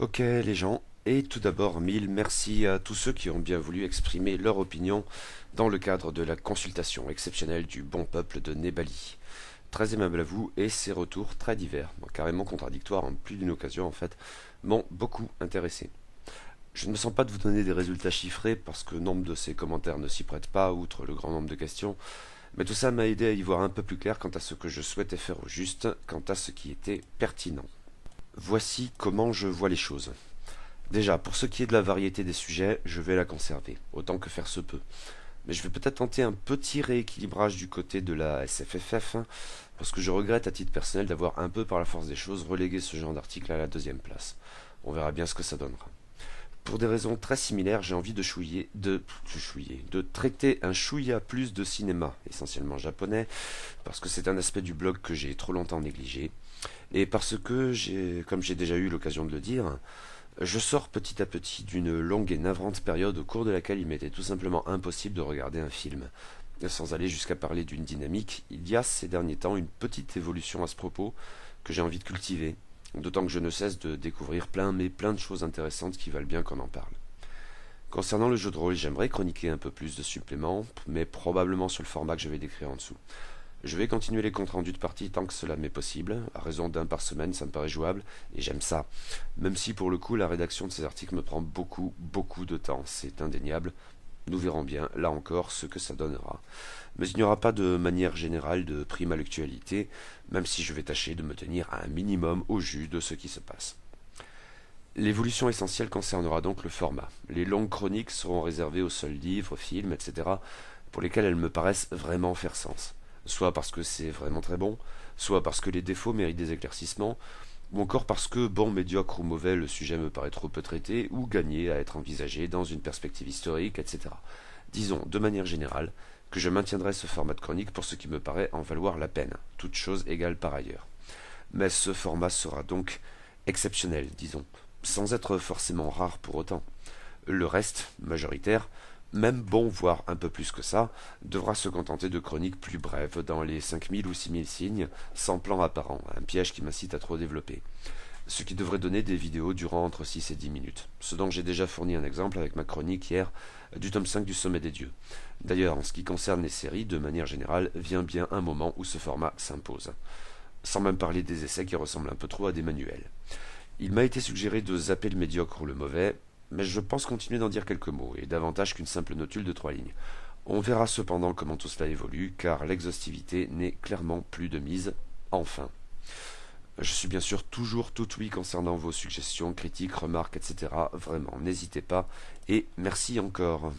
Ok les gens, et tout d'abord mille merci à tous ceux qui ont bien voulu exprimer leur opinion dans le cadre de la consultation exceptionnelle du bon peuple de Nébali. Très aimable à vous et ces retours très divers, bon, carrément contradictoires en plus d'une occasion en fait, m'ont beaucoup intéressé. Je ne me sens pas de vous donner des résultats chiffrés parce que nombre de ces commentaires ne s'y prêtent pas, outre le grand nombre de questions, mais tout ça m'a aidé à y voir un peu plus clair quant à ce que je souhaitais faire au juste, quant à ce qui était pertinent. Voici comment je vois les choses. Déjà, pour ce qui est de la variété des sujets, je vais la conserver, autant que faire se peut. Mais je vais peut-être tenter un petit rééquilibrage du côté de la SFFF, hein, parce que je regrette à titre personnel d'avoir un peu par la force des choses relégué ce genre d'article à la deuxième place. On verra bien ce que ça donnera. Pour des raisons très similaires, j'ai envie de traiter un chouïa plus de cinéma, essentiellement japonais, parce que c'est un aspect du blog que j'ai trop longtemps négligé, et parce que comme j'ai déjà eu l'occasion de le dire, je sors petit à petit d'une longue et navrante période au cours de laquelle il m'était tout simplement impossible de regarder un film. Sans aller jusqu'à parler d'une dynamique, il y a ces derniers temps une petite évolution à ce propos que j'ai envie de cultiver, d'autant que je ne cesse de découvrir plein de choses intéressantes qui valent bien qu'on en parle. Concernant le jeu de rôle, j'aimerais chroniquer un peu plus de suppléments, mais probablement sur le format que je vais décrire en dessous. Je vais continuer les comptes rendus de partie tant que cela m'est possible. À raison d'un par semaine, ça me paraît jouable et j'aime ça. Même si pour le coup, la rédaction de ces articles me prend beaucoup de temps. C'est indéniable. Nous verrons bien, là encore, ce que ça donnera. Mais il n'y aura pas de manière générale de prime à l'actualité, même si je vais tâcher de me tenir à un minimum au jus de ce qui se passe. L'évolution essentielle concernera donc le format. Les longues chroniques seront réservées aux seuls livres, films, etc., pour lesquels elles me paraissent vraiment faire sens. Soit parce que c'est vraiment très bon, soit parce que les défauts méritent des éclaircissements, ou encore parce que, bon, médiocre ou mauvais, le sujet me paraît trop peu traité, ou gagné à être envisagé dans une perspective historique, etc. Disons, de manière générale, que je maintiendrai ce format de chronique pour ce qui me paraît en valoir la peine, toute chose égale par ailleurs. Mais ce format sera donc exceptionnel, disons, sans être forcément rare pour autant. Le reste, majoritaire, même bon, voire un peu plus que ça, devra se contenter de chroniques plus brèves, dans les 5000 ou 6000 signes, sans plan apparent, un piège qui m'incite à trop développer. Ce qui devrait donner des vidéos durant entre 6 et 10 minutes. Ce dont j'ai déjà fourni un exemple avec ma chronique hier du tome 5 du Sommet des Dieux. D'ailleurs, en ce qui concerne les séries, de manière générale, vient bien un moment où ce format s'impose. Sans même parler des essais qui ressemblent un peu trop à des manuels. Il m'a été suggéré de zapper le médiocre ou le mauvais, mais je pense continuer d'en dire quelques mots, et davantage qu'une simple notule de 3 lignes. On verra cependant comment tout cela évolue, car l'exhaustivité n'est clairement plus de mise, enfin. Je suis bien sûr toujours tout oui concernant vos suggestions, critiques, remarques, etc. Vraiment, n'hésitez pas, et merci encore.